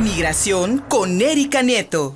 Migración con Erika Nieto.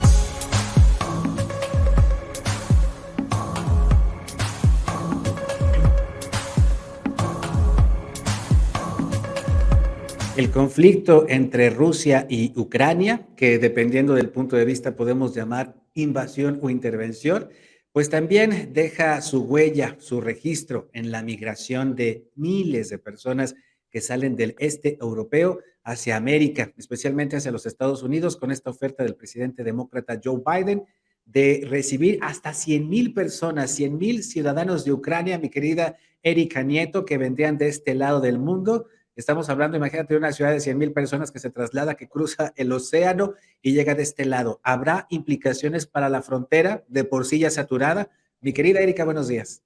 El conflicto entre Rusia y Ucrania, que dependiendo del punto de vista podemos llamar invasión o intervención, pues también deja su huella, su registro en la migración de miles de personas que salen del este europeo hacia América, especialmente hacia los Estados Unidos, con esta oferta del presidente demócrata Joe Biden de recibir hasta 100,000 personas, 100,000 ciudadanos de Ucrania, mi querida Erika Nieto, que vendrían de este lado del mundo. Estamos hablando, imagínate, de una ciudad de 100,000 personas que se traslada, que cruza el océano y llega de este lado. ¿Habrá implicaciones para la frontera de por sí ya saturada? Mi querida Erika, buenos días.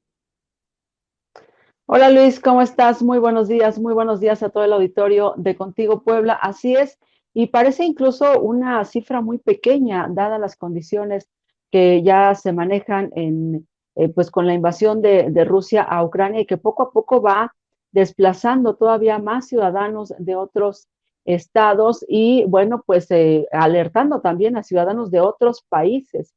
Hola Luis, ¿cómo estás? Muy buenos días a todo el auditorio de Contigo Puebla. Así es, y parece incluso una cifra muy pequeña, dadas las condiciones que ya se manejan pues con la invasión de Rusia a Ucrania y que poco a poco va desplazando todavía más ciudadanos de otros estados y bueno, pues alertando también a ciudadanos de otros países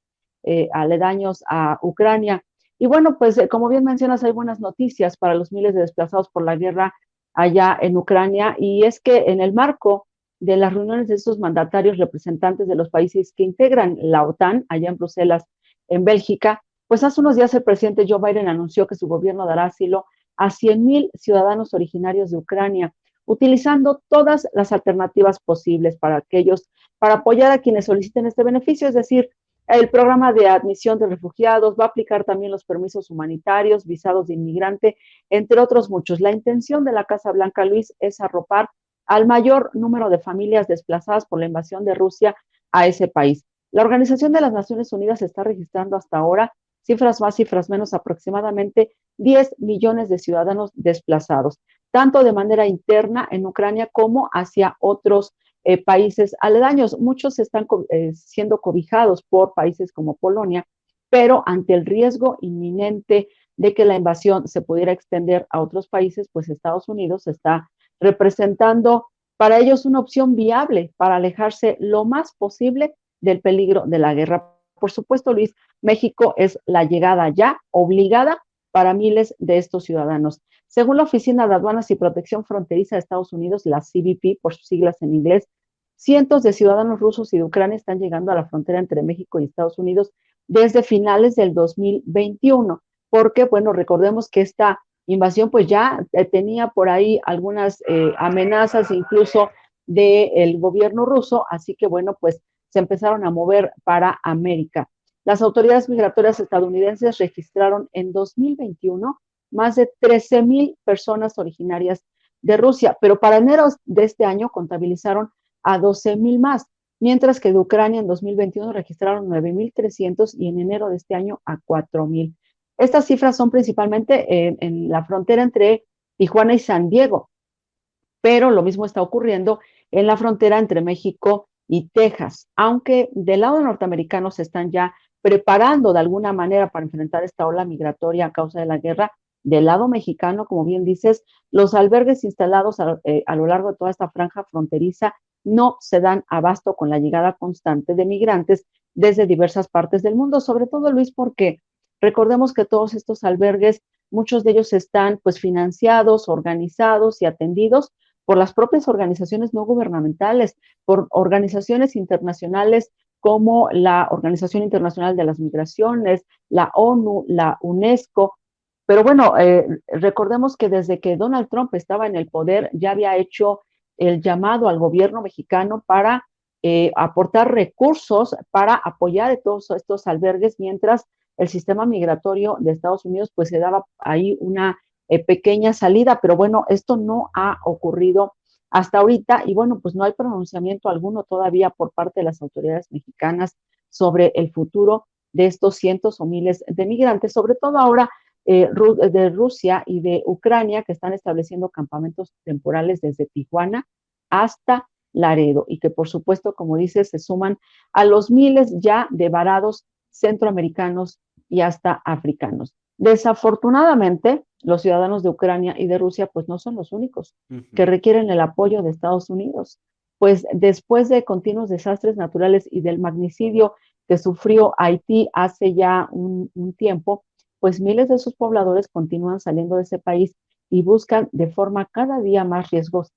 aledaños a Ucrania. Y bueno, pues como bien mencionas, hay buenas noticias para los miles de desplazados por la guerra allá en Ucrania, y es que en el marco de las reuniones de estos mandatarios representantes de los países que integran la OTAN, allá en Bruselas, en Bélgica, pues hace unos días el presidente Joe Biden anunció que su gobierno dará asilo a 100,000 ciudadanos originarios de Ucrania, utilizando todas las alternativas posibles para apoyar a quienes soliciten este beneficio, es decir, el programa de admisión de refugiados va a aplicar también los permisos humanitarios, visados de inmigrante, entre otros muchos. La intención de la Casa Blanca, Luis, es arropar al mayor número de familias desplazadas por la invasión de Rusia a ese país. La Organización de las Naciones Unidas está registrando hasta ahora, cifras más, cifras menos, aproximadamente 10 millones de ciudadanos desplazados, tanto de manera interna en Ucrania como hacia otros países aledaños. Muchos están siendo cobijados por países como Polonia, pero ante el riesgo inminente de que la invasión se pudiera extender a otros países, pues Estados Unidos está representando para ellos una opción viable para alejarse lo más posible del peligro de la guerra. Por supuesto, Luis, México es la llegada ya obligada para miles de estos ciudadanos. Según la Oficina de Aduanas y Protección Fronteriza de Estados Unidos, la CBP, por sus siglas en inglés, cientos de ciudadanos rusos y de Ucrania están llegando a la frontera entre México y Estados Unidos desde finales del 2021, porque, bueno, recordemos que esta invasión pues ya tenía por ahí algunas amenazas incluso del gobierno ruso, así que, bueno, pues se empezaron a mover para América. Las autoridades migratorias estadounidenses registraron en 2021 más de 13,000 personas originarias de Rusia, pero para enero de este año contabilizaron a 12,000 más, mientras que de Ucrania en 2021 registraron 9,300 y en enero de este año a 4,000. Estas cifras son principalmente en la frontera entre Tijuana y San Diego, pero lo mismo está ocurriendo en la frontera entre México y Texas, aunque del lado norteamericano se están ya preparando de alguna manera para enfrentar esta ola migratoria a causa de la guerra. Del lado mexicano, como bien dices, los albergues instalados a lo largo de toda esta franja fronteriza no se dan abasto con la llegada constante de migrantes desde diversas partes del mundo, sobre todo, Luis, porque recordemos que todos estos albergues, muchos de ellos están pues financiados, organizados y atendidos por las propias organizaciones no gubernamentales, por organizaciones internacionales como la Organización Internacional de las Migraciones, la ONU, la UNESCO. Pero bueno, recordemos que desde que Donald Trump estaba en el poder ya había hecho el llamado al gobierno mexicano para aportar recursos para apoyar a todos estos albergues, mientras el sistema migratorio de Estados Unidos pues se daba ahí una pequeña salida, pero bueno, esto no ha ocurrido hasta ahorita y bueno, pues no hay pronunciamiento alguno todavía por parte de las autoridades mexicanas sobre el futuro de estos cientos o miles de migrantes, sobre todo ahora de Rusia y de Ucrania, que están estableciendo campamentos temporales desde Tijuana hasta Laredo y que por supuesto, como dices, se suman a los miles ya de varados centroamericanos y hasta africanos. Desafortunadamente, los ciudadanos de Ucrania y de Rusia pues no son los únicos que requieren el apoyo de Estados Unidos. pues después de continuos desastres naturales y del magnicidio que sufrió Haití hace ya un tiempo, pues miles de sus pobladores continúan saliendo de ese país y buscan de forma cada día más riesgosa.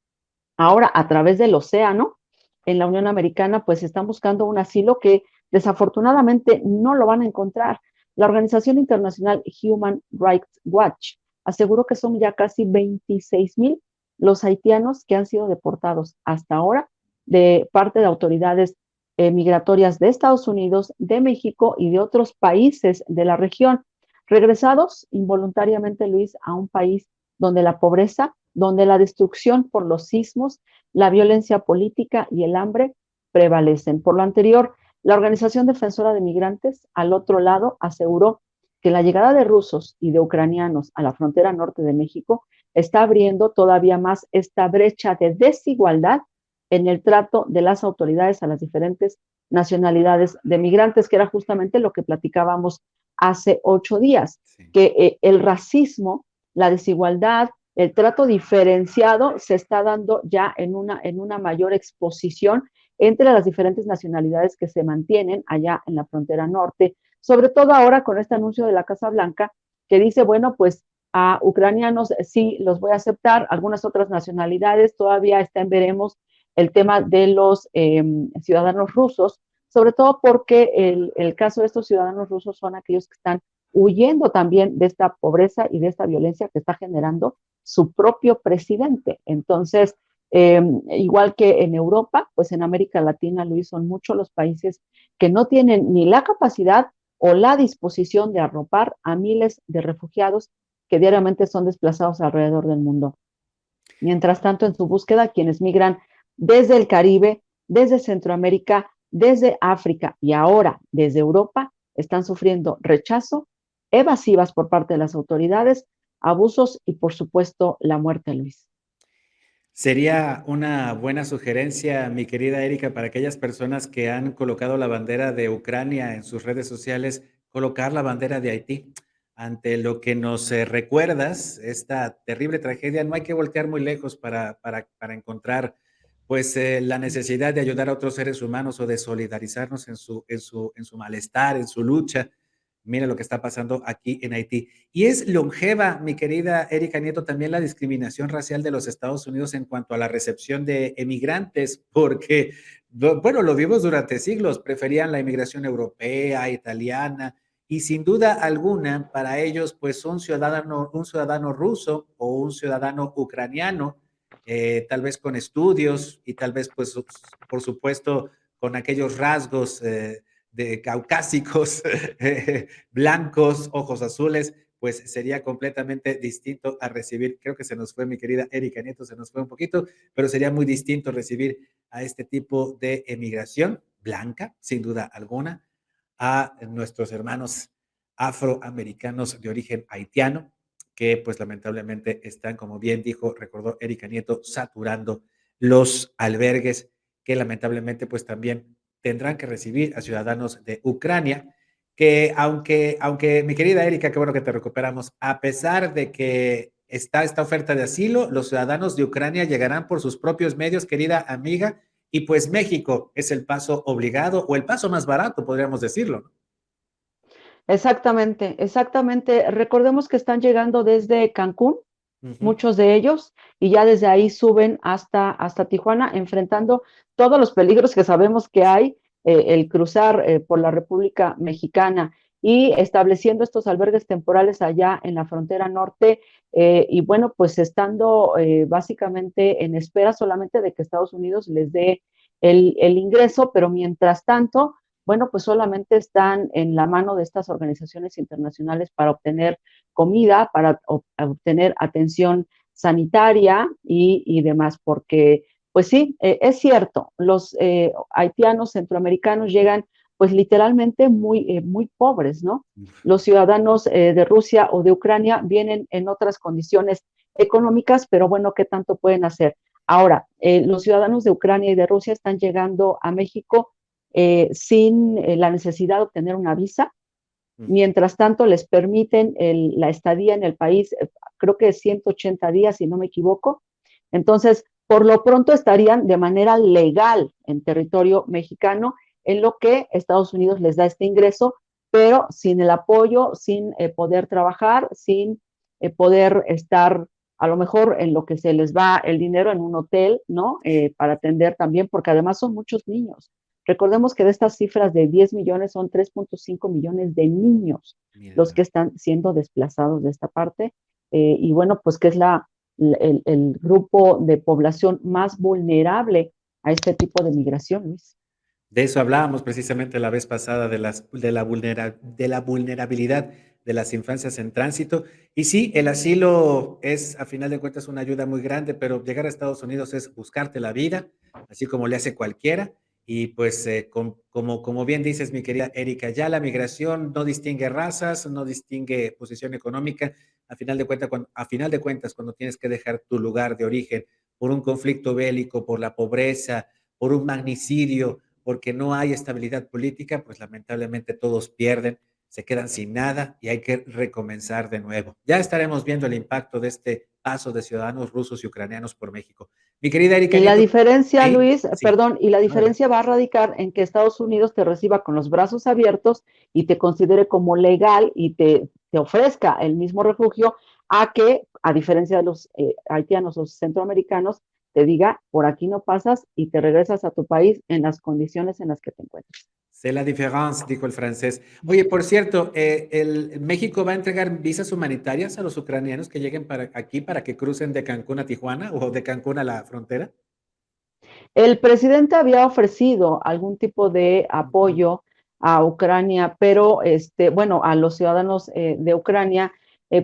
Ahora, a través del océano, en la Unión Americana, pues están buscando un asilo que desafortunadamente no lo van a encontrar. La organización internacional Human Rights Watch aseguró que son ya casi 26,000 los haitianos que han sido deportados hasta ahora de parte de autoridades migratorias de Estados Unidos, de México y de otros países de la región, regresados involuntariamente, Luis, a un país donde la pobreza, donde la destrucción por los sismos, la violencia política y el hambre prevalecen. Por lo anterior, la Organización Defensora de Migrantes, al otro lado, aseguró que la llegada de rusos y de ucranianos a la frontera norte de México está abriendo todavía más esta brecha de desigualdad en el trato de las autoridades a las diferentes nacionalidades de migrantes, que era justamente lo que platicábamos hace 8 días, Sí. que el racismo, la desigualdad, el trato diferenciado se está dando ya en una mayor exposición entre las diferentes nacionalidades que se mantienen allá en la frontera norte, sobre todo ahora con este anuncio de la Casa Blanca que dice, bueno, pues a ucranianos sí los voy a aceptar, algunas otras nacionalidades todavía está en veremos el tema de los ciudadanos rusos, sobre todo porque el caso de estos ciudadanos rusos son aquellos que están huyendo también de esta pobreza y de esta violencia que está generando su propio presidente. Entonces, igual que en Europa, pues en América Latina, Luis, son muchos los países que no tienen ni la capacidad o la disposición de arropar a miles de refugiados que diariamente son desplazados alrededor del mundo. Mientras tanto, en su búsqueda, quienes migran desde el Caribe, desde Centroamérica, desde África y ahora desde Europa, están sufriendo rechazo, evasivas por parte de las autoridades, abusos y, por supuesto, la muerte, Luis. Sería una buena sugerencia, mi querida Erika, para aquellas personas que han colocado la bandera de Ucrania en sus redes sociales, colocar la bandera de Haití. Ante lo que nos recuerdas, esta terrible tragedia, no hay que voltear muy lejos para encontrar pues la necesidad de ayudar a otros seres humanos o de solidarizarnos en su malestar, en su lucha. Mira lo que está pasando aquí en Haití. Y es longeva, mi querida Erika Nieto, también la discriminación racial de los Estados Unidos en cuanto a la recepción de emigrantes, porque, bueno, lo vimos durante siglos, preferían la inmigración europea, italiana, y sin duda alguna, para ellos, pues un ciudadano ruso o un ciudadano ucraniano, tal vez con estudios y tal vez, pues, por supuesto, con aquellos rasgos de caucásicos, blancos, ojos azules, pues sería completamente distinto a recibir, creo que se nos fue mi querida Erika Nieto, se nos fue un poquito, pero sería muy distinto recibir a este tipo de emigración blanca, sin duda alguna, a nuestros hermanos afroamericanos de origen haitiano, que pues lamentablemente están, como bien dijo, recordó Erika Nieto, saturando los albergues que lamentablemente pues también tendrán que recibir a ciudadanos de Ucrania, que aunque mi querida Erika, qué bueno que te recuperamos, a pesar de que está esta oferta de asilo, los ciudadanos de Ucrania llegarán por sus propios medios, querida amiga, y pues México es el paso obligado o el paso más barato, podríamos decirlo. Exactamente, exactamente. Recordemos que están llegando desde Cancún, Ujú. muchos de ellos, y ya desde ahí suben hasta Tijuana, enfrentando todos los peligros que sabemos que hay, el cruzar por la República Mexicana y estableciendo estos albergues temporales allá en la frontera norte, y bueno, pues estando básicamente en espera solamente de que Estados Unidos les dé el ingreso, pero mientras tanto, bueno, pues solamente están en la mano de estas organizaciones internacionales para obtener comida, para obtener atención sanitaria y demás, porque pues sí, es cierto, los haitianos centroamericanos llegan pues literalmente muy pobres, ¿no? Los ciudadanos de Rusia o de Ucrania vienen en otras condiciones económicas, pero bueno, ¿qué tanto pueden hacer? Ahora, los ciudadanos de Ucrania y de Rusia están llegando a México sin la necesidad de obtener una visa. Mientras tanto, les permiten la estadía en el país, creo que 180 días, si no me equivoco. Entonces, por lo pronto estarían de manera legal en territorio mexicano, en lo que Estados Unidos les da este ingreso, pero sin el apoyo, sin poder trabajar, sin poder estar a lo mejor en lo que se les va el dinero en un hotel, ¿no? Para atender también, porque además son muchos niños. Recordemos que de estas cifras de 10 millones son 3.5 millones de niños los que están siendo desplazados de esta parte. Y bueno, pues que es el grupo de población más vulnerable a este tipo de migración, Luis. De eso hablábamos precisamente la vez pasada, de la vulnerabilidad de las infancias en tránsito. Y sí, el asilo es, a final de cuentas, una ayuda muy grande, pero llegar a Estados Unidos es buscarte la vida, así como le hace cualquiera. Y pues, como bien dices, mi querida Erika, ya la migración no distingue razas, no distingue posición económica. A final de cuentas, cuando tienes que dejar tu lugar de origen por un conflicto bélico, por la pobreza, por un magnicidio, porque no hay estabilidad política, pues lamentablemente todos pierden, se quedan sin nada y hay que recomenzar de nuevo. Ya estaremos viendo el impacto de este paso de ciudadanos rusos y ucranianos por México. Mi querida Erika Y la Nieto, diferencia, ¿sí? Luis, Sí. perdón, y la Adelante. diferencia va a radicar en que Estados Unidos te reciba con los brazos abiertos y te considere como legal y te ofrezca el mismo refugio a que, a diferencia de los haitianos o centroamericanos, te diga, por aquí no pasas y te regresas a tu país en las condiciones en las que te encuentres. C'est la différence, dijo el francés. Oye, por cierto, ¿México va a entregar visas humanitarias a los ucranianos que lleguen aquí para que crucen de Cancún a Tijuana o de Cancún a la frontera? El presidente había ofrecido algún tipo de Ujú, apoyo a Ucrania, pero bueno, a los ciudadanos de Ucrania,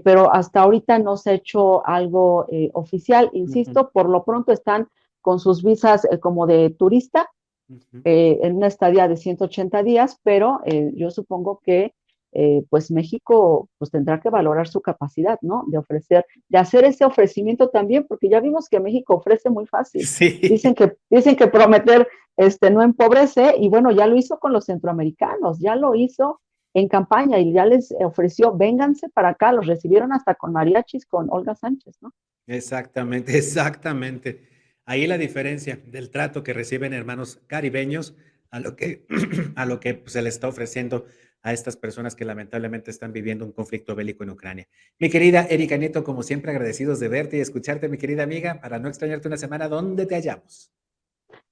pero hasta ahorita no se ha hecho algo oficial. ujú, Insisto, por lo pronto están con sus visas como de turista ujú. en una estadía de 180 días, pero yo supongo que pues México pues tendrá que valorar su capacidad, ¿no? De ofrecer, de hacer ese ofrecimiento también, porque ya vimos que México ofrece muy fácil. Sí. Dicen que prometer no empobrece, y bueno, ya lo hizo con los centroamericanos, ya lo hizo en campaña y ya les ofreció, vénganse para acá, los recibieron hasta con mariachis, con Olga Sánchez, ¿no? Exactamente, exactamente. Ahí la diferencia del trato que reciben hermanos caribeños a lo que, a lo que pues, se le está ofreciendo a estas personas que lamentablemente están viviendo un conflicto bélico en Ucrania. Mi querida Erika Nieto, como siempre, agradecidos de verte y escucharte, mi querida amiga, para no extrañarte una semana donde te hallamos.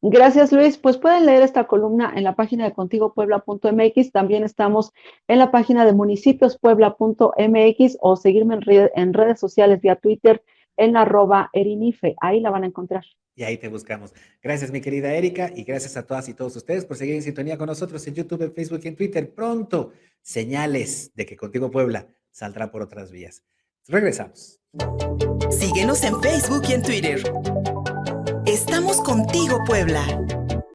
Gracias, Luis. Pues pueden leer esta columna en la página de contigopuebla.mx. También estamos en la página de municipiospuebla.mx o seguirme en redes sociales vía Twitter en @erinife. Ahí la van a encontrar. Y ahí te buscamos. Gracias, mi querida Erika, y gracias a todas y todos ustedes por seguir en sintonía con nosotros en YouTube, en Facebook y en Twitter. Pronto, señales de que Contigo Puebla saldrá por otras vías. Regresamos. Síguenos en Facebook y en Twitter. Estamos contigo, Puebla.